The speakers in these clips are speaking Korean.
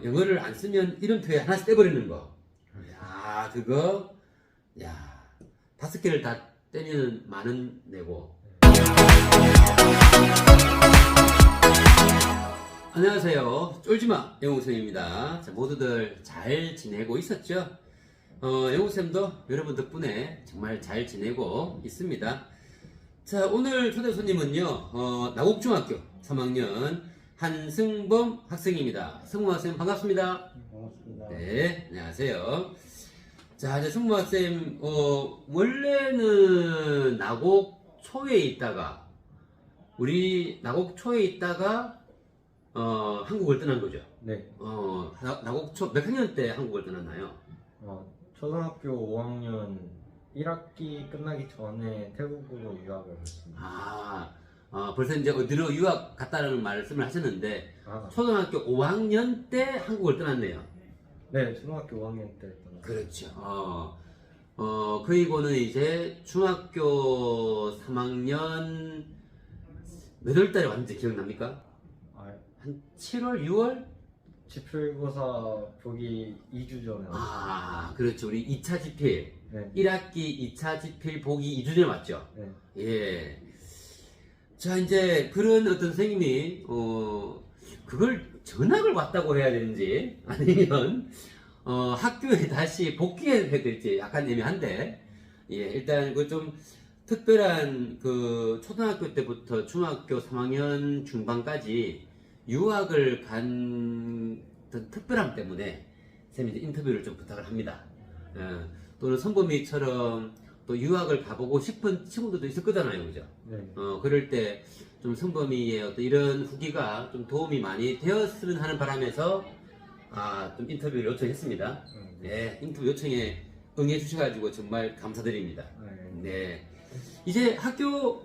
영어를 안 쓰면 이름표에 하나씩 떼버리는 거. 야, 그거, 야, 5개를 다 떼면 만원 내고. 안녕하세요. 쫄지마 영웅쌤입니다. 자, 모두들 잘 지내고 있었죠? 영웅쌤도 여러분 덕분에 정말 잘 지내고 있습니다. 자, 오늘 초대 손님은요, 나곡중학교 3학년 한승범 학생입니다. 승범 학생 반갑습니다. 반갑습니다. 네, 안녕하세요. 자, 이제 승범 학생, 원래는 나곡초에 있다가, 우리 나곡초에 있다가, 한국을 떠난 거죠. 네. 나곡초 몇 학년 때 한국을 떠났나요? 초등학교 5학년 1학기 끝나기 전에 태국으로 유학을 갔습니다. 벌써 이제 어디로 유학 갔다는 말씀을 하셨는데, 아, 초등학교 5학년 때 한국을 떠났네요. 네, 초등학교 5학년 때 떠났어요. 그렇죠. 그리고는 이제 중학교 3학년 몇 월 달에 왔는지 기억납니까? 한 7월, 6월? 지필고사 보기 2주 전에 왔어요. 그렇죠. 우리 2차 지필. 네. 1학기 2차 지필 보기 2주 전에 왔죠. 네. 예. 자, 이제 그런 어떤 선생님이, 그걸 전학을 왔다고 해야 되는지, 아니면, 학교에 다시 복귀해야 될지 약간 애매한데, 예, 일단 그 좀 특별한 그 초등학교 때부터 중학교 3학년 중반까지 유학을 간 어떤 특별함 때문에 쌤이 이제 인터뷰를 좀 부탁을 합니다. 또는 선범이처럼 또 유학을 가보고 싶은 친구들도 있을 거잖아요, 그죠? 네. 그럴 때 좀 선범이의 어떤 이런 후기가 좀 도움이 많이 되었으면 하는 바람에서 좀 인터뷰를 요청했습니다. 네, 인터뷰 요청에 응해 주셔가지고 정말 감사드립니다. 네. 이제 학교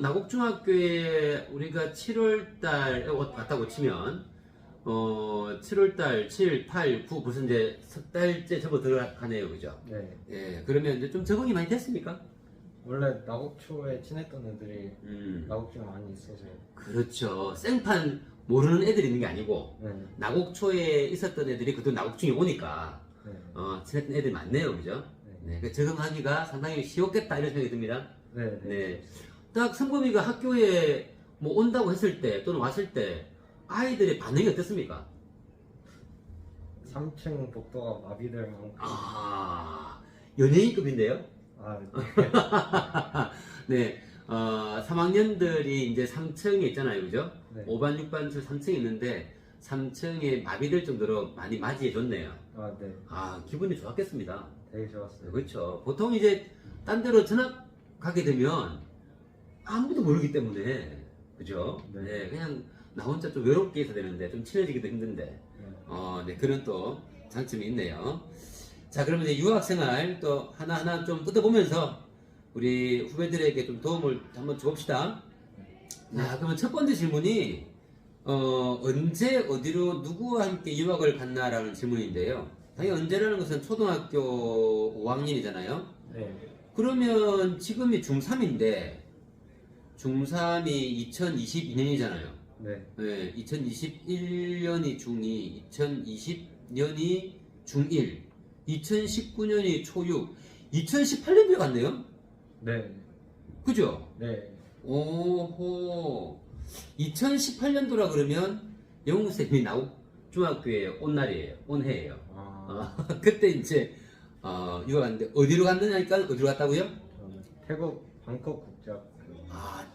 나곡중학교에 우리가 7월달 왔다고 치면 7월달 7, 8, 9 벌써 이제 석 달째 접어 들어가네요, 그죠? 네. 예, 그러면 이제 좀 적응이 많이 됐습니까? 원래 나곡초에 친했던 애들이 나곡중에 많이 있어서. 그렇죠. 생판 모르는 애들이 있는 게 아니고 네. 나곡초에 있었던 애들이 그도 나곡중에 오니까 네. 친했던 애들이 많네요, 그죠? 네, 그 적응하기가 상당히 쉬웠겠다 이런 생각이 듭니다. 네. 네. 딱 성범이가 학교에 뭐 온다고 했을 때 또는 왔을 때 아이들의 반응이 어땠습니까? 3층 복도가 마비될 만큼. 연예인급인데요? 네. 네. 3학년들이 이제 3층에 있잖아요, 그죠? 네. 5반, 6반, 3층에 있는데 3층에 마비될 정도로 많이 맞이해줬네요. 네. 기분이 좋았겠습니다. 되게 좋았어요. 그렇죠. 보통 이제 딴 데로 전학 가게 되면 아무도 모르기 때문에, 그죠? 네. 네, 그냥 나 혼자 좀 외롭게 있어야 되는데 좀 친해지기도 힘든데, 네, 그런 또 장점이 있네요. 자, 그러면 이제 유학생활 또 하나하나 좀 뜯어보면서 우리 후배들에게 좀 도움을 한번 줘봅시다. 자, 그러면 첫 번째 질문이 언제 어디로 누구와 함께 유학을 갔나라는 질문인데요. 당연히 언제라는 것은 초등학교 5학년이잖아요. 네. 그러면 지금이 중3인데 중3이 2022년이잖아요. 네. 네, 2021년이 중2, 2020년이 중1, 2019년이 초6, 2018년도에 갔네요? 네. 그죠? 네. 오호. 2018년도라 그러면 영웅쌤이 나곡중학교에 온 날이에요. 온 해예요. 그때 이제 유학 갔는데 어디로 갔느냐니까 어디로 갔다고요? 저는 태국 방콕 국제학교.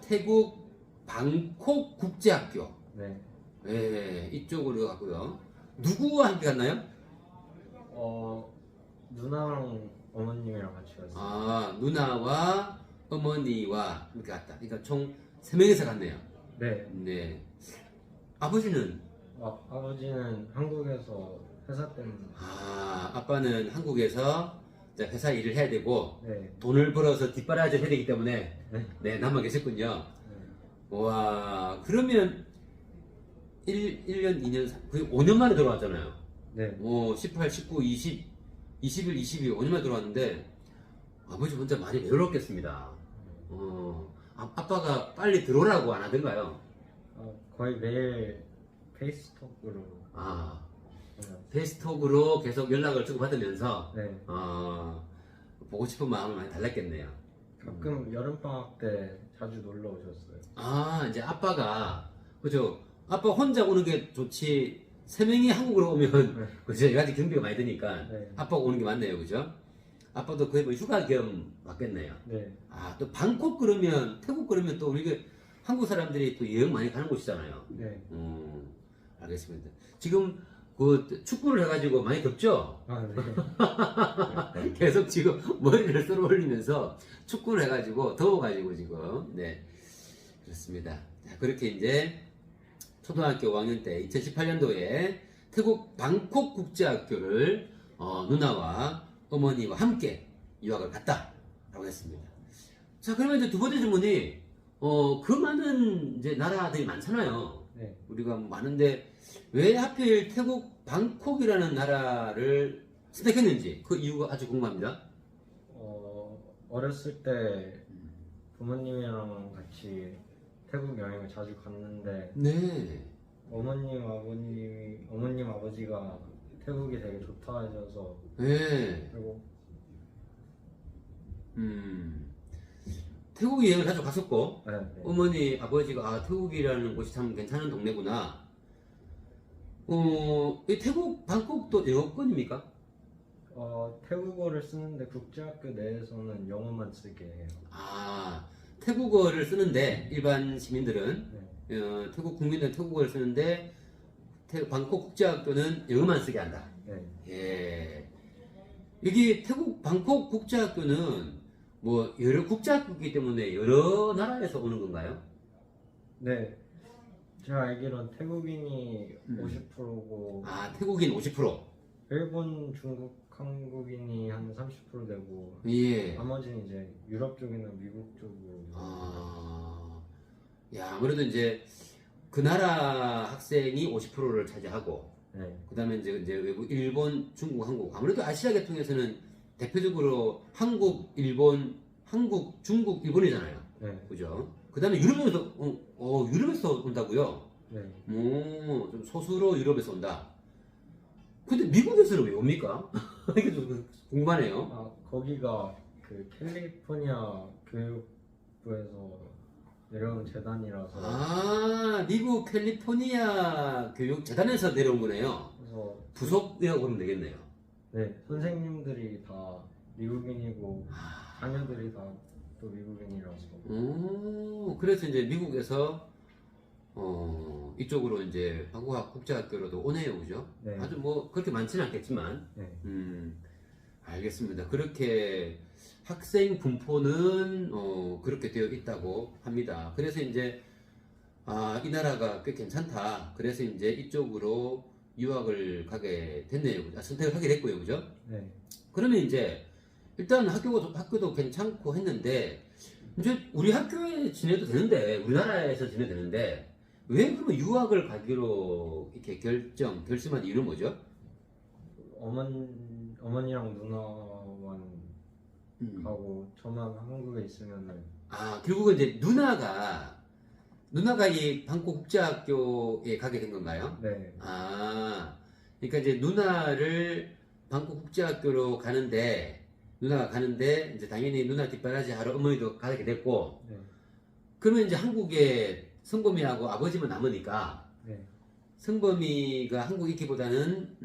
태국 방콕 국제학교. 네. 네, 이쪽으로 갔고요. 누구와 함께 갔나요? 누나랑 어머님이랑 같이 갔어요. 누나와 어머니와 함께 갔다. 그러니까 총 3명이서 갔네요. 네. 네. 아버지는? 아버지는 한국에서 회사 때문에. 아빠는 한국에서 이제 회사 일을 해야 되고 네. 돈을 벌어서 뒷바라지를 해야 되기 때문에 네. 남아 계셨군요. 네. 와, 그러면 1년, 2년, 거의 5년 만에 들어왔잖아요. 네. 18, 19, 20, 21, 22, 5년 만에 들어왔는데 아버지 혼자 많이 외롭겠습니다. 아빠가 빨리 들어오라고 안 하던가요? 거의 매일 페이스톡으로. 아, 그냥- 페이스톡으로 계속 연락을 주고받으면서 네. 보고 싶은 마음을 많이 달랬겠네요. 가끔 여름방학 때 자주 놀러 오셨어요. 아, 이제 아빠가, 그죠? 아빠 혼자 오는 게 좋지, 세 명이 한국으로 오면, 네. 그죠? 여러 가지 경비가 많이 드니까, 네. 아빠가 오는 게 맞네요, 그죠? 아빠도 거의 뭐 휴가 겸 왔겠네요. 네. 아, 또 방콕 그러면, 태국 그러면 또 우리 한국 사람들이 또 여행 많이 가는 곳이잖아요. 네. 알겠습니다. 지금 그 축구를 해가지고 많이 덥죠? 아, 네. 계속 지금 머리를 쓸어 올리면서 축구를 해가지고 더워가지고 지금 네 그렇습니다. 자, 그렇게 이제 초등학교 5학년 때 2018년도에 태국 방콕 국제학교를 누나와 어머니와 함께 유학을 갔다라고 했습니다. 자, 그러면 이제 두 번째 질문이 그 많은 이제 나라들이 많잖아요. 네. 우리가 많은데 왜 하필 태국 방콕이라는 나라를 선택했는지 그 이유가 아주 궁금합니다. 어렸을 때 부모님이랑 같이 태국 여행을 자주 갔는데 네. 어머님 아버지가 태국이 되게 좋다 하셔서 네. 그리고 태국 여행을 자주 갔었고 네, 네. 어머니 아버지가 태국이라는 곳이 참 괜찮은 동네구나. 이 태국 방콕도 영어권입니까? 태국어를 쓰는데 국제학교 내에서는 영어만 쓰게 해요. 아, 태국어를 쓰는데 일반 시민들은 네. 태국 국민들은 태국어를 쓰는데 방콕 국제학교는 영어만 쓰게 한다. 네. 예. 여기 태국 방콕 국제학교는 뭐 여러 국제학교이기 때문에 여러 나라에서 오는 건가요? 네. 제가 알기로는 태국인이 50%고 아, 태국인 50%. 일본, 중국, 한국인이 한 30% 되고 예. 나머지는 이제 유럽 쪽이나 미국 쪽으로. 야, 아무래도 이제 그 나라 학생이 50%를 차지하고, 네. 그 다음에 이제 외국, 일본, 중국, 한국. 아무래도 아시아 계통에서는 대표적으로 한국, 일본, 한국, 중국, 일본이잖아요. 네. 그죠? 그 다음에 유럽에서, 유럽에서 온다고요? 네. 좀 소수로 유럽에서 온다. 근데 미국에서는 왜 옵니까? 이게 좀 궁금하네요. 거기가 그 캘리포니아 교육부에서 내려온 재단이라서. 미국 캘리포니아 교육재단에서 내려온 거네요. 그래서 부속이라고 보면 되겠네요. 네, 선생님들이 다 미국인이고 자녀들이 다 또 미국인이라서. 그래서 이제 미국에서 이쪽으로 이제 한국학 국제학교로도 오네요, 그죠? 네. 아주 뭐 그렇게 많지는 않겠지만, 네. 알겠습니다. 그렇게 학생 분포는 그렇게 되어 있다고 합니다. 그래서 이제 이 나라가 꽤 괜찮다. 그래서 이제 이쪽으로 유학을 가게 됐네요. 선택을 하게 됐고요, 그죠? 네. 그러면 이제 일단 학교도 괜찮고 했는데 이제 우리 학교에 지내도 되는데 우리나라에서 지내도 되는데 왜 그러면 유학을 가기로 이렇게 결심한 이유는 뭐죠? 어머니랑 누나만 가고 저만 한국에 있으면은. 결국은 이제 누나가 이 방콕 국제학교에 가게 된 건가요? 네. 그러니까 이제 누나를 방콕 국제학교로 누나가 가는데 이제 당연히 누나 뒷바라지 하러 어머니도 가게 됐고, 네. 그러면 이제 한국에 성범이하고 아버지만 남으니까 네. 성범이가 한국에 있기보다는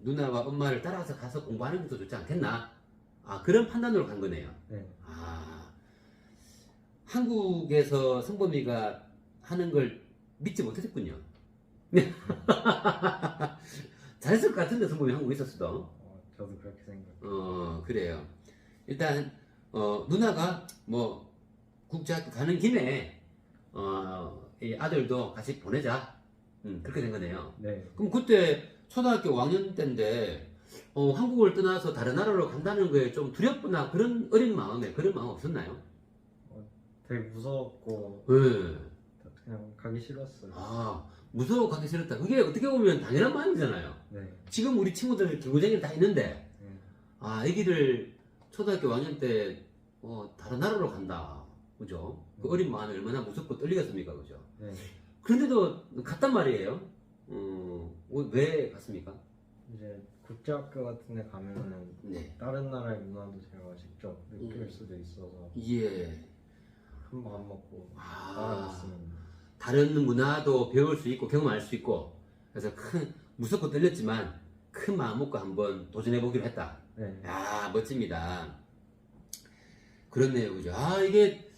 누나와 엄마를 따라서 가서 공부하는 게 더 좋지 않겠나? 그런 판단으로 간 거네요. 네. 한국에서 성범이가 하는 걸 믿지 못했군요. 잘했을 것 같은데 성범이 한국에 있었어도. 저도 그렇게 생각해요. 그래요. 일단 누나가 뭐 국제학교 가는 김에 이 아들도 같이 보내자. 그렇게 된 거네요. 네. 그럼 그때 초등학교 5학년 때인데 한국을 떠나서 다른 나라로 간다는 거에 좀 두렵거나 그런 어린 마음에 그런 마음 없었나요? 되게 무서웠고 네. 그냥 가기 싫었어요. 무서워 가기 싫었다. 그게 어떻게 보면 당연한 마음이잖아요. 네. 지금 우리 친구들 기고쟁이를 다 있는데 네. 애기들 초등학교 5학년 때 다른 나라로 간다. 그죠? 그 어린 마음이 얼마나 무섭고 떨리겠습니까? 그죠? 네. 그런데도 갔단 말이에요. 왜 갔습니까? 이제 국제학교 같은 데 가면은 네. 다른 나라의 문화도 제가 직접 느낄 수도 있어서 예. 큰 마음 먹고 아, 따라갔습니다. 다른 문화도 배울 수 있고 경험할 수 있고 그래서 무섭고 떨렸지만 큰 마음 먹고 한번 도전해 보기로 했다. 네. 야, 멋집니다. 그렇네요, 그죠? 이게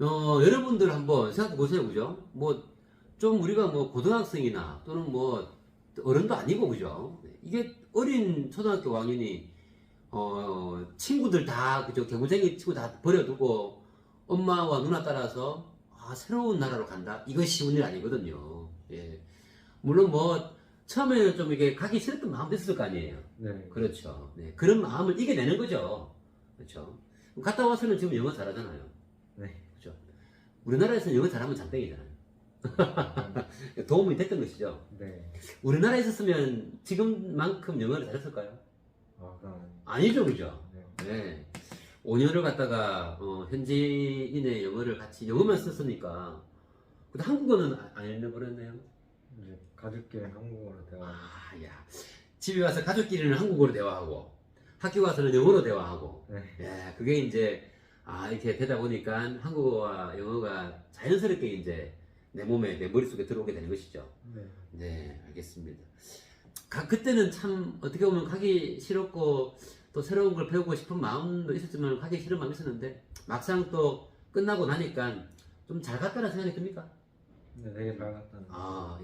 여러분들 한번 생각해 보세요, 그죠? 뭐 좀 우리가 뭐 고등학생이나 또는 뭐 어른도 아니고 그죠? 이게 어린 초등학교 왕년이 친구들 다 그죠? 개구쟁이 친구 다 버려두고 엄마와 누나 따라서 새로운 나라로 간다? 이건 쉬운 일 아니거든요. 예. 물론 뭐 처음에는 좀 이게 가기 싫었던 마음도 있을 거 아니에요. 네. 그렇죠. 네. 그런 마음을 이겨내는 거죠. 그렇죠. 갔다 와서는 지금 영어 잘하잖아요. 네. 그렇죠. 우리나라에서는 영어 잘하면 장땡이잖아요. 도움이 됐던 것이죠. 네. 우리나라에 있었으면 지금만큼 영어를 잘했을까요? 그럼 아니죠, 그죠? 네. 네. 5년을 갔다가 현지인의 영어를 같이 영어만 썼으니까 근데 한국어는 안 읽어버렸네요. 이제 가족끼리 한국어로 대화. 야. 집에 와서 가족끼리는 한국어로 대화하고 학교 가서는 영어로 대화하고 네. 야, 그게 이제 이렇게 되다 보니까 한국어와 영어가 자연스럽게 이제 내 몸에 내 머릿속에 들어오게 되는 것이죠. 네. 네, 알겠습니다. 그때는 참 어떻게 보면 가기 싫었고 또 새로운 걸 배우고 싶은 마음도 있었지만 가기 싫은 마음이 있었는데 막상 또 끝나고 나니까 좀 잘 갔다는 생각이 듭니까? 네, 되게 잘 갔다는.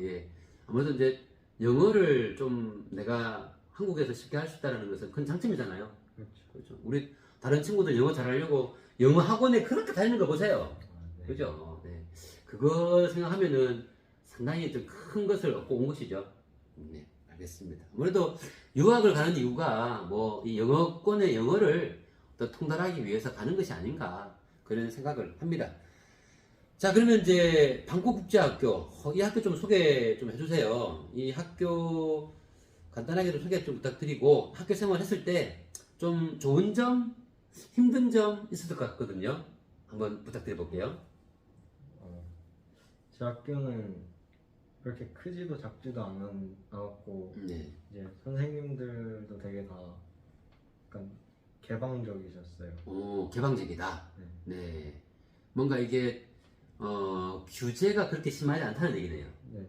예. 아무래도 이제 영어를 좀 내가 한국에서 쉽게 할 수 있다는 것은 큰 장점이잖아요. 그렇죠. 그렇죠. 우리 다른 친구들 영어 잘하려고 영어 학원에 그렇게 다니는 거 보세요. 네. 그죠? 네. 그거 생각하면은 상당히 좀 큰 것을 얻고 온 것이죠. 네, 알겠습니다. 아무래도 유학을 가는 이유가 뭐 이 영어권의 영어를 더 통달하기 위해서 가는 것이 아닌가 그런 생각을 합니다. 자, 그러면 이제 방콕국제학교 이 학교 좀 소개 좀 해주세요. 이 학교 간단하게 좀 소개 좀 부탁드리고 학교 생활 했을 때 좀 좋은 점, 힘든 점 있었을 것 같거든요. 한번 부탁드려 볼게요. 제 학교는 그렇게 크지도 작지도 않았고 네. 이제 선생님들도 되게 다 약간 개방적이셨어요. 오, 개방적이다. 네. 네. 뭔가 이게 규제가 그렇게 심하지 않다는 얘기네요. 네.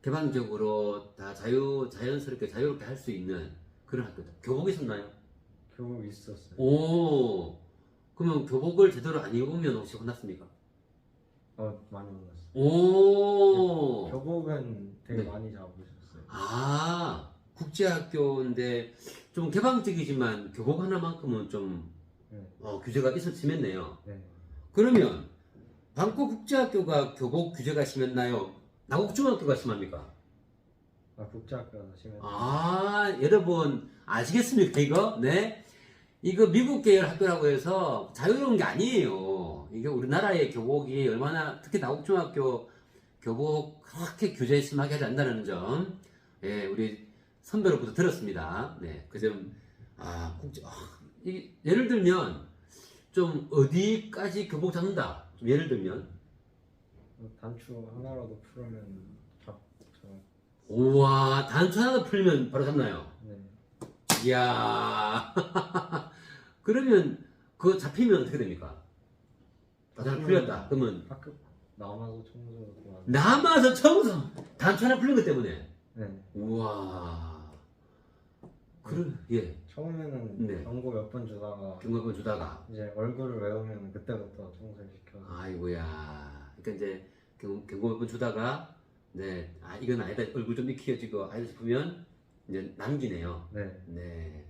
개방적으로 다 자연스럽게 자유롭게 할 수 있는 그런 학교다. 교복 있었나요? 교복 있었어요. 오, 그러면 교복을 제대로 안 입으면 혹시 혼났습니까? 많이 올랐어요. 오, 교복은 되게 네. 많이 잡으셨어요. 국제학교인데 좀 개방적이지만 교복 하나만큼은 좀 네. 규제가 심했네요. 네. 그러면 방콕 국제학교가 교복 규제가 심했나요? 나국중학교가 심합니까? 국제학교가 심해요. 여러분 아시겠습니까 이거? 네? 이거 미국 계열 학교라고 해서 자유로운 게 아니에요. 이게 우리나라의 교복이 얼마나 특히 나국중학교 교복 그렇게 규제 심하게 하지 않는다는 점, 예, 우리 선배로부터 들었습니다. 네, 그 점, 예를 들면 좀 어디까지 교복 잡는다. 좀 예를 들면, 단추 하나라도 풀으면 잡죠. 우와, 단추 하나 풀면 바로 잡나요? 네. 이야, 그러면 그거 잡히면 어떻게 됩니까? 다 잘 풀렸다. 그러면 학교 남아서 청소도 그만. 남아서 청소 단추 하나 풀린 것 때문에. 네. 우와. 예. 처음에는 네. 경고 몇 번 주다가 경고권 주다가. 이제 얼굴을 외우면 그때부터 청소를 시켜서. 아이고야. 그러니까 이제 경고권 주다가, 네. 이건 아니다. 얼굴 좀 익혀지고 아니다 싶으면 이제 남기네요. 네. 네.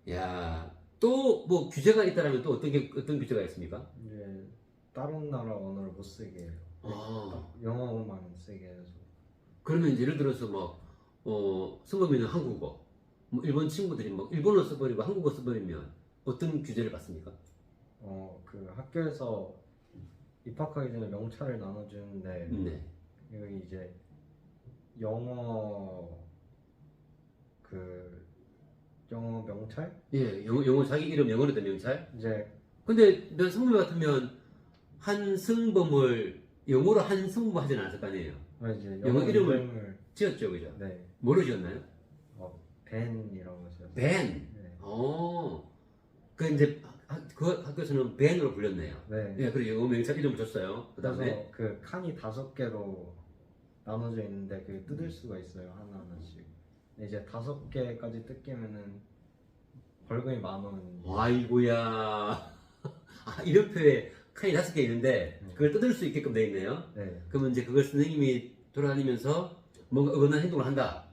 야. 또 뭐 규제가 있다라면 또 어떤 규제가 있습니까? 이제 다른 나라 언어를 못 쓰게 해요. 딱 영어만 쓰게 해서. 그러면 이제 예를 들어서 성범이는 한국어, 뭐 일본 친구들이 뭐 일본어 써버리고 한국어 써버리면 어떤 규제를 받습니까? 그 학교에서 입학하기 전에 명찰을 나눠주는데 네. 여기 이제 영어 영어 명찰? 예, 영어 자기 이름 영어로 된 명찰. 이제 근데 내 성범이 같으면 한승범을 영어로 한승부 하진 않았을 거 아니에요. 이제 영어 이름을 이름을 지었죠, 그죠? 네, 뭐로 지었나요? 벤이라고 했어요. 벤. 네, 그 이제 그 학교에서는 벤으로 불렸네요. 네. 예, 그리고 영어 명사 이름을 줬어요. 그 다음에 그래서 그 칸이 5개로 나눠져 있는데 그 뜯을 수가 있어요, 하나하나씩. 이제 5개까지 뜯기면은 벌금이 10,000원. 아이고야. 이름표에 칸이 5개 있는데 네. 그걸 뜯을 수 있게끔 돼 있네요. 네, 그러면 이제 그걸 선생님이 돌아다니면서 뭔가 어긋난 행동을 한다.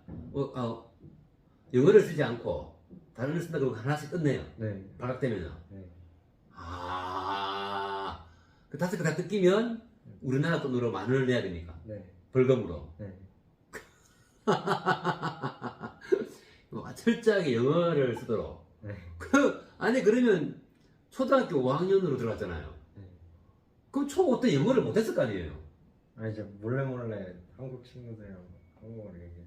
영어를 쓰지 않고 다른 걸 쓴다 그러고 하나씩 뜯네요. 네, 발각되면은. 네, 그 5개 다 뜯기면 우리나라 돈으로 10,000원을 내야 되니까. 네, 벌금으로. 네. 철저하게 영어를 쓰도록. 네. 아니, 그러면 초등학교 5학년으로 들어갔잖아요. 네. 그럼 초5 때 영어를 못했을 거 아니에요? 이제 몰래 한국 친구들이랑 한국어를 얘기했어요.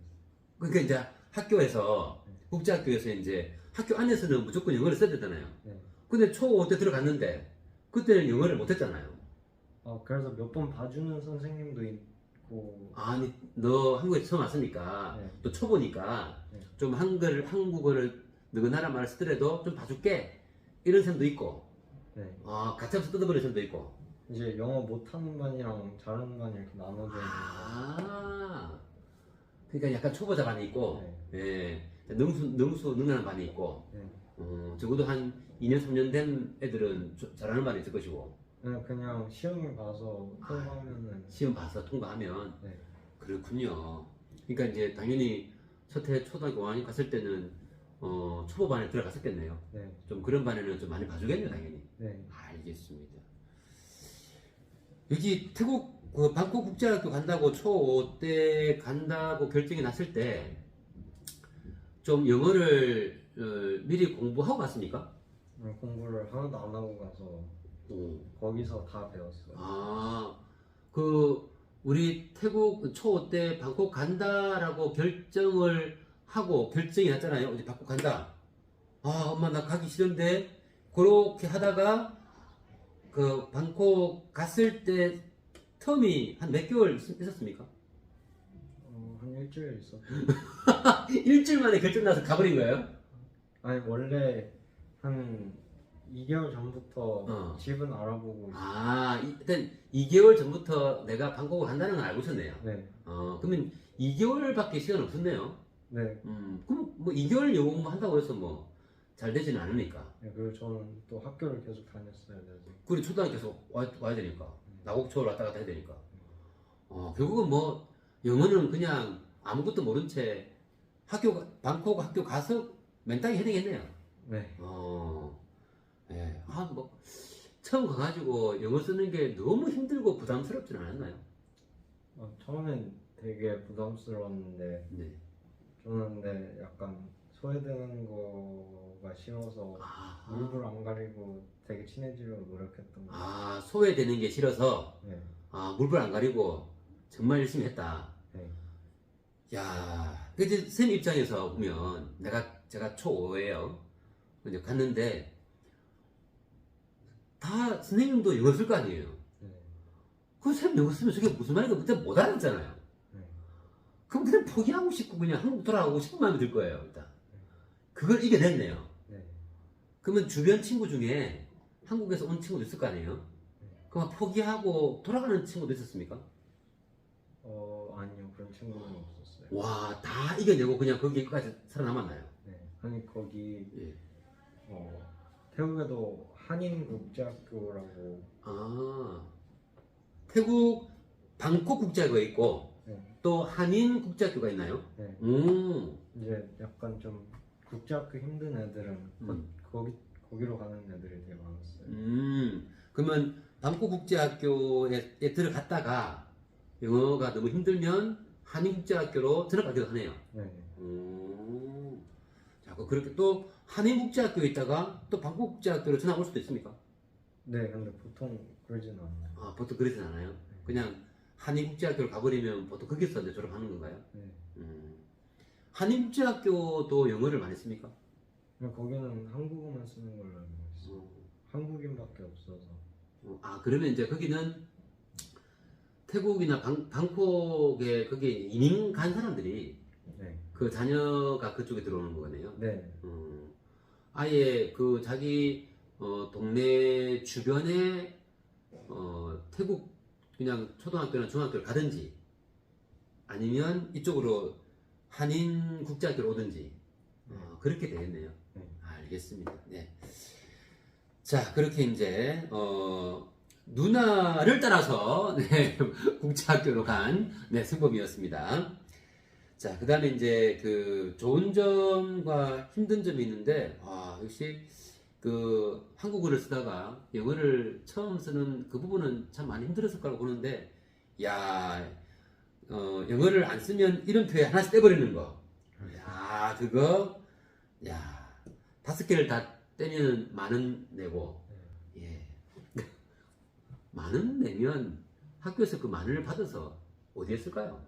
그러니까 이제 학교에서, 국제학교에서 이제 학교 안에서는 무조건 영어를 써야 되잖아요. 네. 근데 초5 때 들어갔는데, 그때는 영어를 못했잖아요. 그래서 몇 번 봐주는 선생님도 있고. 아니, 너 한국에 처음 왔으니까, 네. 또 초보니까, 네. 좀 한국어를 너가 나라 말을 쓰더라도 좀 봐줄게. 이런 사람도 있고, 네. 가짜없이 뜯어버리는 사람도 있고. 이제 영어 못하는 반이랑 잘하는 반이 이렇게 나눠져 있는 거. 그러니까 약간 초보자 반이 있고, 예, 능수능란한 반이 있고, 네. 적어도 한 2년, 3년 된 애들은 잘하는 반이 있을 것이고, 그냥 시험을 봐서 통과하면은. 시험 봐서 통과하면, 네. 그렇군요. 그러니까 이제 당연히 첫해 초등학교 5학년 갔을 때는, 초보 반에 들어갔었겠네요. 네. 좀 그런 반에는 좀 많이 봐주겠네요, 당연히. 네. 알겠습니다. 여기 태국 그 방콕 국제학교 간다고 초5 때 간다고 결정이 났을 때 좀 영어를 미리 공부하고 갔습니까? 공부를 하나도 안 하고 가서 거기서 다 배웠어요. 그 우리 태국 초5 때 방콕 간다라고 결정을 하고 결정이 났잖아요. 어제 방콕 간다. 엄마 나 가기 싫은데 그렇게 하다가 그 방콕 갔을 때 텀이 한 몇 개월 있었습니까? 한 일주일 있었고. 일주일 만에 결정 나서 가버린 거예요? 아니 원래 한 2개월 전부터 어. 집은 알아보고 일단 2개월 전부터 내가 방콕을 간다는 걸 알고 있었네요. 네. 그러면 2개월밖에 시간 없었네요. 네. 그럼 뭐 2개월 영어 공부한다고 해서 뭐 잘 되지는 않으니까. 네. 그리고 저는 또 학교를 계속 다녔어야 돼서. 그리고 초등학교에서 와야 되니까. 나곡초를 왔다 갔다 해야 되니까. 결국은 뭐 영어는 그냥 아무것도 모른 채 방콕 학교 가서 맨땅에 해야 되겠네요. 네. 예. 뭐 처음 가가지고 영어 쓰는 게 너무 힘들고 부담스럽진 않았나요? 처음엔 되게 부담스러웠는데 네. 저는 근데 약간 소외되는 거가 싫어서 얼굴 안 가리고 되게 친해지려고 노력했던 거. 소외되는 게 싫어서 네. 물불 안 가리고 정말 열심히 했다. 네. 야, 그 이제 선생님 입장에서 보면 제가 초5예요. 이제 갔는데 다 선생님도 영어 쓸 거 아니에요. 네. 그 선생님 영어 쓰면 저게 무슨 말인가 그때 못 알아듣잖아요. 네. 그럼 그냥 포기하고 싶고 그냥 한국 돌아가고 싶은 마음이 들 거예요. 일단 그걸 이겨냈네요. 네. 그러면 주변 친구 중에 한국에서 온 친구도 있을 거 아니에요? 그럼 포기하고 돌아가는 친구도 있었습니까? 아니요, 그런 친구는 없었어요. 와, 다 이겨내고 그냥 거기까지 살아남았나요? 네. 아니 거기 예. 태국에도 한인국제학교라고. 태국 방콕 국제학교가 있고 네. 또 한인 국제학교가 있나요? 네. 음. 이제 약간 좀 국제학교 힘든 애들은 거기로 가는 애들이 되게 많았어요. 그러면 방콕 국제학교에 들어갔다가 영어가 너무 힘들면 한인 국제학교로 들어가기도 하네요. 네. 자, 그렇게 또 한인 국제학교에 있다가 또 방콕 국제학교로 전학 올 수도 있습니까? 네, 근데 보통 그러진 않아요. 보통 그러진 않아요. 그냥 한인 국제학교를 가버리면 보통 거기서 이제 졸업하는 건가요? 네. 한인 국제학교도 영어를 많이 씁니까? 근데 거기는 한국어만 쓰는 걸로 알고 있어요. 한국인밖에 없어서. 그러면 이제 거기는 태국이나 방콕에 거기에 이민 간 사람들이 네. 그 자녀가 그쪽에 들어오는 거네요. 네. 아예 그 자기 동네 주변에 태국 그냥 초등학교나 중학교를 가든지 아니면 이쪽으로 한인 국제학교를 오든지 그렇게 되겠네요. 네. 알겠습니다. 네. 자, 그렇게 이제 누나를 따라서 네, 국제학교로 간 네, 승범이었습니다. 자, 그 다음에 이제 그 좋은 점과 힘든 점이 있는데, 역시 그 한국어를 쓰다가 영어를 처음 쓰는 그 부분은 참 많이 힘들었을 거라고 보는데, 야, 영어를 안 쓰면 이름표에 하나씩 떼버리는 거. 야, 그거, 야, 5개를 다 떼면 만원 내고, 예. 만원 내면 학교에서 그 만원을 받아서 어디에 쓸까요?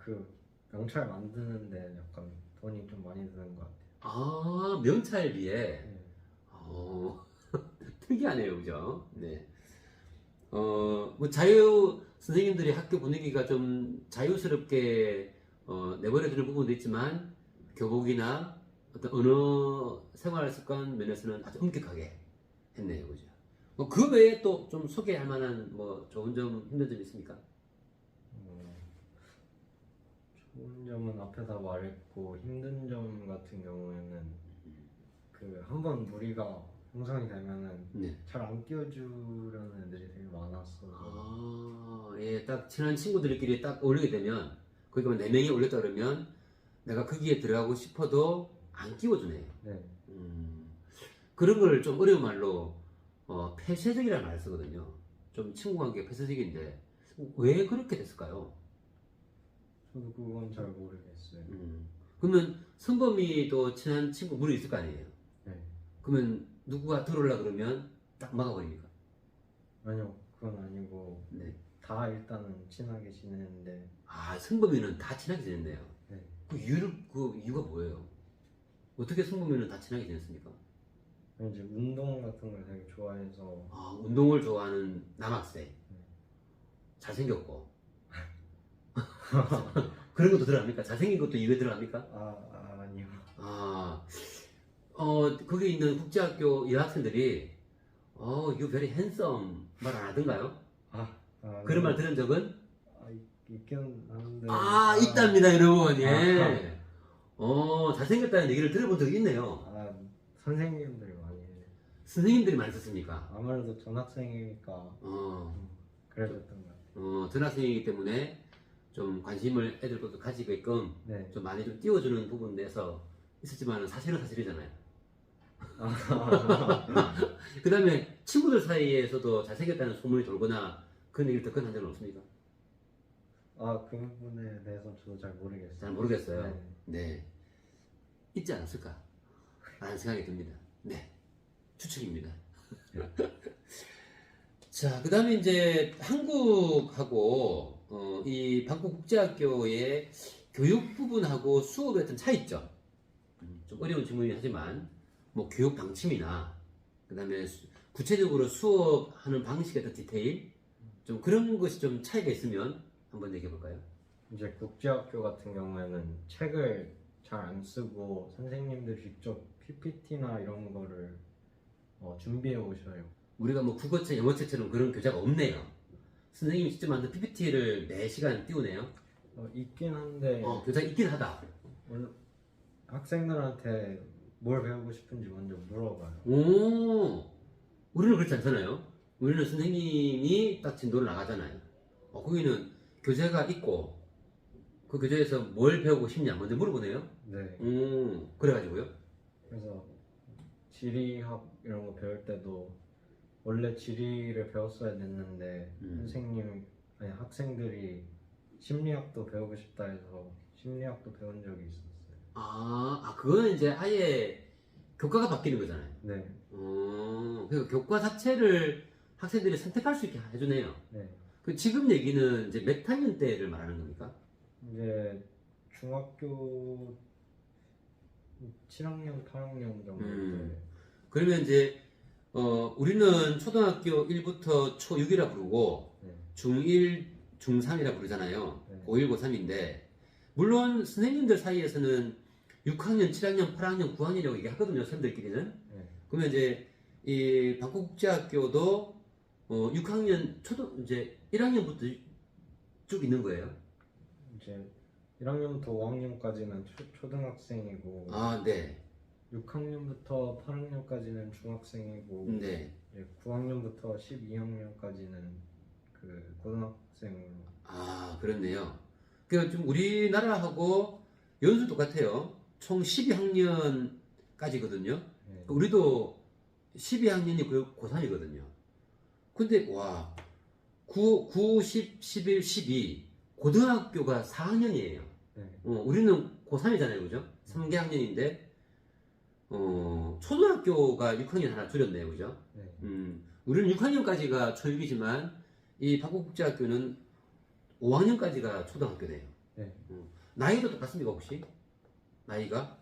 그 명찰 만드는데 약간 돈이 좀 많이 드는 것 같아요. 명찰비에. 네. 특이하네요, 그죠? 네. 뭐 선생님들이 학교 분위기가 좀 자유스럽게 내버려두는 부분도 있지만 교복이나 어떤 언어 생활 습관 면에서는 아주 엄격하게 했네요, 그죠? 그 외에 또 좀 소개할 만한 뭐 좋은 점, 힘든 점 있습니까? 좋은 점은 앞에서 말했고 힘든 점 같은 경우에는 그 한번 무리가 형성이 되면은 네. 잘 안 끼워주려는 애들이 되게 많았어서 예, 딱 친한 친구들끼리 딱 어울리게 되면 거기 뭐 4명이 올렸다 그러면 내가 거기에 들어가고 싶어도 안 끼워주네요. 네. 그런 걸 좀 어려운 말로 폐쇄적이라는 말을 쓰거든요. 좀 친구 관계가 폐쇄적인데 왜 그렇게 됐을까요? 저도 그건 잘 모르겠어요. 그러면 선범이도 친한 친구 물이 있을 거 아니에요? 네. 그러면 누구가 들어오려 그러면 딱 막아버립니까? 아니요, 그건 아니고 네. 다 일단은 친하게 지내는데 선범이는 다 친하게 지냈네요. 네. 그 이유가 뭐예요? 어떻게 선범이는 다 친하게 지냈습니까? 이제 운동 같은 걸 되게 좋아해서 운동을 좋아하는 남학생. 잘생겼고. 그런 것도 들어갑니까? 잘생긴 것도 입에 들어갑니까? 아니요. 거기 있는 국제학교 여학생들이 you very handsome 말 안 하던가요? 그런 말 들은 적은? 있긴 하는데 있답니다, 여러분. 예. 잘생겼다는 얘기를 들어본 적이 있네요. 선생님들이 많이 해요. 선생님들이 많이 썼습니까? 아무래도 전학생이니까 그래줬던 것 같아요. 전학생이기 때문에 좀 관심을 애들도 가지게끔 네. 좀 많이 좀 띄워주는 부분에서 있었지만 사실은 사실이잖아요. 그 다음에 친구들 사이에서도 잘생겼다는 소문이 돌거나 그런 얘기를 듣거나 한 적은 없습니까? 그 부분에 대해서 저도 잘 모르겠어요. 잘 모르겠어요. 네. 네. 있지 않았을까? 라는 생각이 듭니다. 네. 추측입니다. 자, 그 다음에 이제 한국하고 이 방콕국제학교의 교육 부분하고 수업의 어떤 차이점. 좀 어려운 질문이긴 하지만 뭐 교육 방침이나 그 다음에 구체적으로 수업하는 방식의 어떤 디테일 좀 그런 것이 좀 차이가 있으면 한번 얘기해 볼까요? 이제 국제학교 같은 경우에는 책을 잘 안 쓰고 선생님들 직접 PPT나 이런 거를 준비해 오셔요. 우리가 뭐 국어책, 영어책처럼 그런 교재가 없네요. 선생님이 직접 만든 PPT를 매 시간 띄우네요. 있긴 한데 교재가 있긴 하다. 학생들한테 뭘 배우고 싶은지 먼저 물어봐요. 우리는 그렇지 않잖아요. 우리는 선생님이 딱 진도를 나가잖아요. 거기는 교재가 있고 그 교재에서 뭘 배우고 싶냐 먼저 물어보네요. 네. 그래가지고요. 그래서 지리학 이런 거 배울 때도 원래 지리를 배웠어야 됐는데 학생들이 심리학도 배우고 싶다 해서 심리학도 배운 적이 있었어요. 그거는 이제 아예 교과가 바뀌는 거잖아요. 네. 그러니까 교과 자체를 학생들이 선택할 수 있게 해주네요. 네. 그 지금 얘기는 이제 몇 학년 때를 말하는 겁니까? 이제 중학교 7학년, 8학년 정도 때. 그러면 이제 우리는 초등학교 1부터 초6이라 부르고 네. 중1, 중3이라 부르잖아요. 네. 고1, 고3인데 물론 선생님들 사이에서는 6학년, 7학년, 8학년, 9학년이라고 얘기하거든요. 선생님들끼리는. 네. 그러면 이제 이 방콕국제학교도 6학년 이제 1학년부터 쭉 있는 거예요. 이제 1학년부터 5학년까지는 초등학생이고 아, 네. 6학년부터 8학년까지는 중학생이고 네. 이제 9학년부터 12학년까지는 그 고등학생으로. 아, 그렇네요. 그러니까 좀 우리나라하고 연수 똑같아요. 총 12학년까지거든요. 네. 우리도 12학년이 고3이거든요. 근데 와 9, 10, 11, 12 고등학교가 4학년이에요. 네. 우리는 고3이잖아요. 그죠? 3개 학년인데 초등학교가 6학년 하나 줄였네요. 그죠? 네. 우리는 6학년까지가 초육이지만 이 방콕국제학교는 5학년까지가 초등학교네요. 네. 나이도 똑같습니까 혹시? 나이가?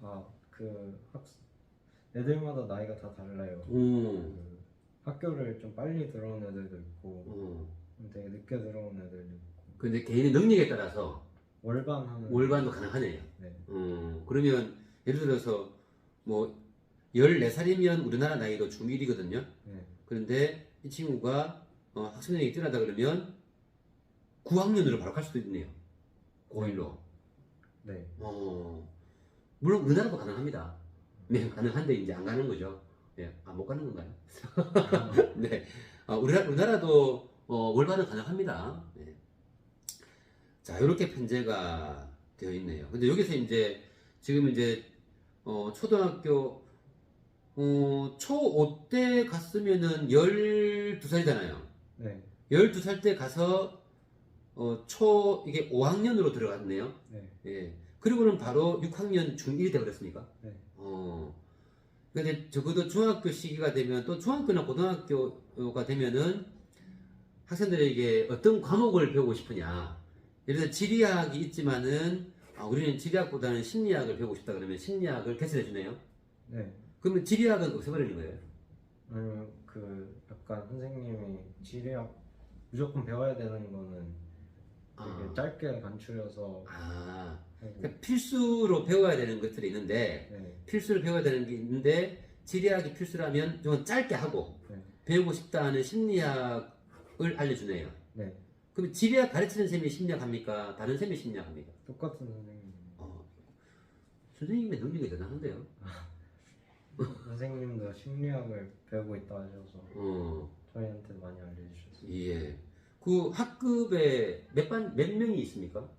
애들마다 나이가 다 달라요. 음. 학교를 좀 빨리 들어온 애들도 있고 되게 늦게 들어온 애들도 있고 근데 개인의 능력에 따라서 월반하는 월반도 가능하네요. 네. 그러면 예를 들어서 뭐 14살이면 우리나라 나이도 중1이거든요. 네. 그런데 이 친구가 학습력이 뛰어나다 그러면 9학년으로 바로 갈 수도 있네요. 고1로. 네. 물론 우리나라도 가능합니다. 네, 가능한데 이제 안 가는 거죠. 네, 못 가는 건가요? 네, 우리나라도 월반은 가능합니다. 네. 자, 이렇게 편제가 되어 있네요. 근데 여기서 이제 지금 이제 초등학교 초5 때 갔으면은 12살이잖아요. 네. 12살 때 가서 이게 5학년으로 들어갔네요. 네. 예. 그리고는 바로 6학년 중1이 되버렸습니까? 네. 근데 적어도 중학교 시기가 되면 또 중학교나 고등학교가 되면은 학생들에게 어떤 과목을 배우고 싶으냐. 예를 들어 지리학이 있지만은 우리는 지리학보다는 심리학을 배우고 싶다 그러면 심리학을 개설해 주네요. 네. 그러면 지리학은 없애버리는 거예요. 약간 선생님이 지리학 무조건 배워야 되는 거는 되게 짧게 간추려서 그러니까 필수로 배워야 되는 것들이 있는데 네. 필수로 배워야 되는 게 있는데 지리학이 필수라면 좀 짧게 하고 네. 배우고 싶다 하는 심리학을 알려주네요. 네. 그럼 지리학 가르치는 쌤이 심리학 합니까? 다른 쌤이 심리학 합니까? 똑같은 선생님. 선생님의 능력이 대단한데요. 선생님도 심리학을 배우고 있다 하셔서 저희한테 많이 알려주셨어요. 예. 그 학급에 몇 명이 있습니까?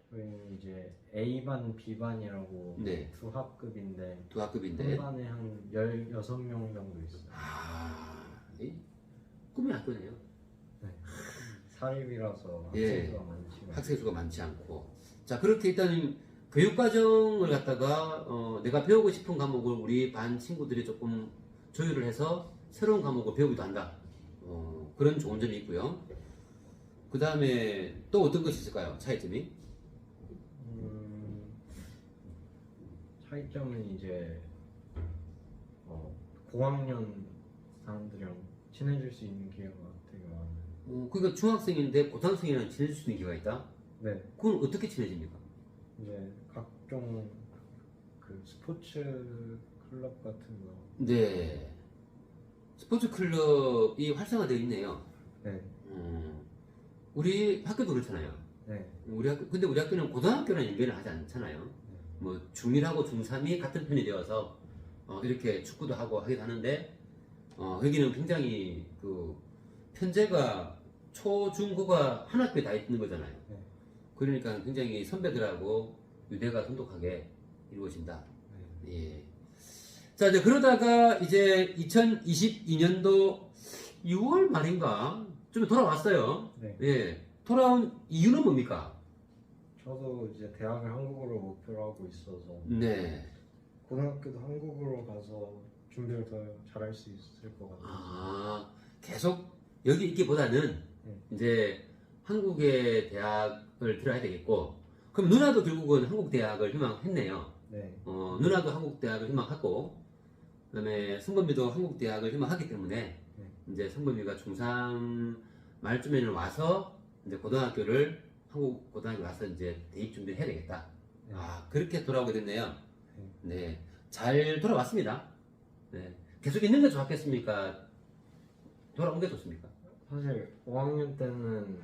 저희는 이제 A반, B반이라고 네. 두 학급인데 두 학급인데. 한 반에 한 16명 정도 있어요. 꿈이 학교네요. 네. 사립이라서 예. 학생수가 많지 않아요. 학생 수가 많지 않고. 자, 그렇게 일단 교육과정을 갖다가 내가 배우고 싶은 과목을 우리 반 친구들이 조금 조율을 해서 새로운 과목을 배우기도 한다. 그런 좋은 점이 있고요. 그 다음에 또 어떤 것이 있을까요? 차이점이? 차이점은 이제 고학년 사람들이랑 친해질 수 있는 기회가 되게 많아요. 그러니까 중학생인데 고등학생이랑 친해질 수 있는 기회가 있다? 네. 그건 어떻게 친해집니까? 이제 각종 그 스포츠 클럽 같은 거. 네. 스포츠 클럽이 활성화되어 있네요. 네. 우리 학교도 그렇잖아요. 네. 근데 우리 학교는 고등학교랑 연계를 하지 않잖아요. 뭐 중1하고 중3이 같은 편이 되어서 이렇게 축구도 하고 하기도 하는데 여기는 굉장히 그 편제가 초, 중, 고가 한 학교에 다 있는 거잖아요. 네. 그러니까 굉장히 선배들하고 유대가 돈독하게 이루어진다. 예. 자, 이제 그러다가 이제 2022년도 6월 말인가 좀 돌아왔어요. 네. 예. 돌아온 이유는 뭡니까? 저도 이제 대학을 한국어로 목표로 하고 있어서 네. 고등학교도 한국어로 가서 준비를 더 잘할 수 있을 것 같아요. 계속 여기 있기보다는 네. 이제 한국의 대학을 들어야 되겠고, 그럼 누나도 결국은 한국 대학을 희망했네요. 네. 누나도 한국 대학을 희망하고, 그다음에 성범이도 한국 대학을 희망하기 때문에 네. 이제 성범이가 중3 말쯤에는 와서 이제 고등학교를 한국 고등학교 가서 이제 대입 준비를 해야 되겠다. 네. 아, 그렇게 돌아오게 됐네요. 네. 네, 잘 돌아왔습니다. 네, 계속 있는 게 좋았겠습니까? 돌아온 게 좋습니까? 사실 5학년 때는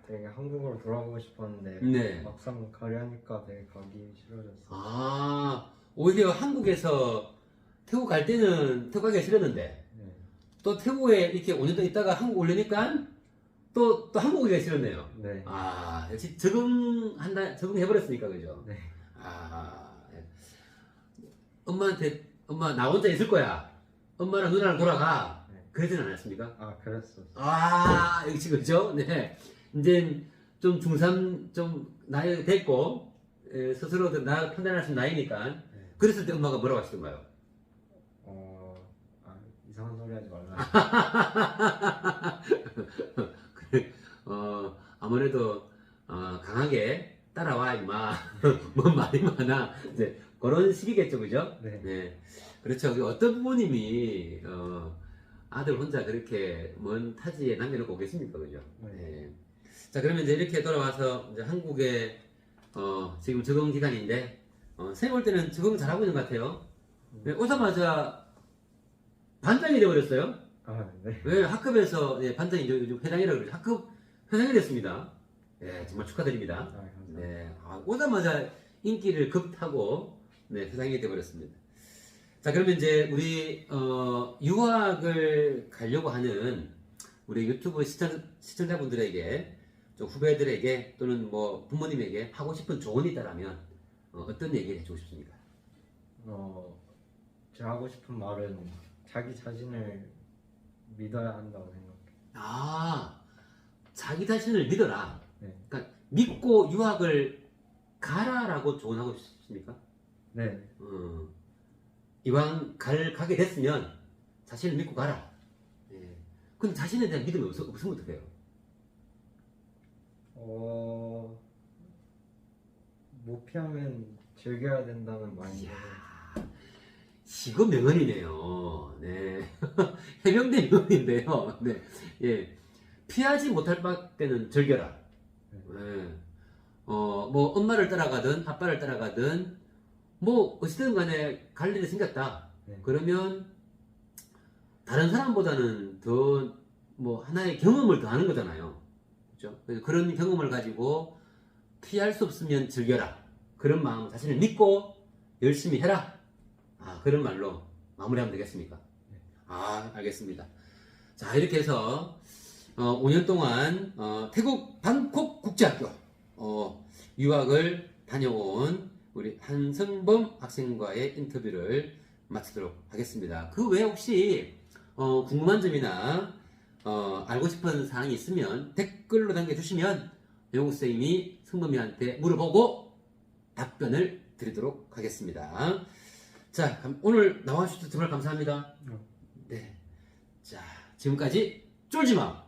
되게 한국으로 돌아가고 싶었는데 네. 막상 가려니까 되게 가기 싫어졌어요. 아, 오히려 한국에서 태국 갈 때는 태국 가기가 싫었는데 네. 또 태국에 이렇게 5년 동안 있다가 한국 오려니까 또 한국 오기가 싫었네요. 네. 아, 역시 적응해버렸으니까, 그죠? 네. 아, 예. 엄마한테, 엄마, 나 혼자 있을 거야. 엄마랑 누나랑 돌아가. 네. 그러진 않았습니까? 아, 그랬었어요. 아, 역시 그죠? 네. 이제 좀 중3 좀 나이 됐고, 스스로 나 판단할 수 있는 나이니까. 네. 그랬을 때 엄마가 뭐라고 하시던가요? 이상한 소리 하지 말라. 그래, 아무래도, 강하게 따라와, 임마. 뭔 말이 많아. 이제, 그런 식이겠죠, 그죠? 네. 그렇죠. 어떤 부모님이, 아들 혼자 그렇게 먼 타지에 남겨놓고 오겠습니까, 그죠? 네. 자, 그러면 이제 이렇게 돌아와서, 이제 한국에, 지금 적응 기간인데, 선생님 볼 때는 적응 잘하고 있는 것 같아요. 네, 오자마자 반장이 되어버렸어요. 아, 네. 왜 학급에서 반장이 요즘 회장이라고 그러죠. 학급 회장이 됐습니다. 네, 정말 축하드립니다. 아, 감사합니다. 네, 오자마자 인기를 급타고 회장이 되어버렸습니다. 자, 그러면 이제 우리 유학을 가려고 하는 우리 유튜브 시청자분들에게, 좀 후배들에게 또는 뭐 부모님에게 하고 싶은 조언이 있다면 어떤 얘기를 해주고 싶습니까? 제가 하고 싶은 말은 자기 자신을 믿어야 한다고 생각해요. 아, 자기 자신을 믿어라. 네. 그러니까 믿고 유학을 가라라고 조언하고 싶습니까? 네. 이왕 가게 됐으면 자신을 믿고 가라. 예. 근데 자신에 대한 믿음이 없으면 어떡해요? 못 피하면 즐겨야 된다는 마인드로. 이거 명언이네요. 네. 해병대 명언인데요. 네. 예. 피하지 못할 밖에는 즐겨라. 네. 뭐, 엄마를 따라가든, 아빠를 따라가든, 뭐, 어찌든 간에 갈 일이 생겼다. 네. 그러면, 다른 사람보다는 더, 뭐, 하나의 경험을 더 하는 거잖아요. 그죠? 그래서 그런 경험을 가지고, 피할 수 없으면 즐겨라. 그런 마음, 자신을 믿고, 열심히 해라. 그런 말로 마무리하면 되겠습니까? 알겠습니다. 자, 이렇게 해서 5년 동안 태국 방콕 국제학교 유학을 다녀온 우리 한성범 학생과의 인터뷰를 마치도록 하겠습니다. 그 외에 혹시 궁금한 점이나 알고 싶은 사항이 있으면 댓글로 남겨주시면 영국선생님이 성범이한테 물어보고 답변을 드리도록 하겠습니다. 자, 오늘 나와주셔서 정말 감사합니다. 네. 자, 지금까지 쫄지마.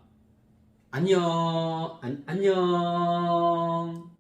안녕. 안녕.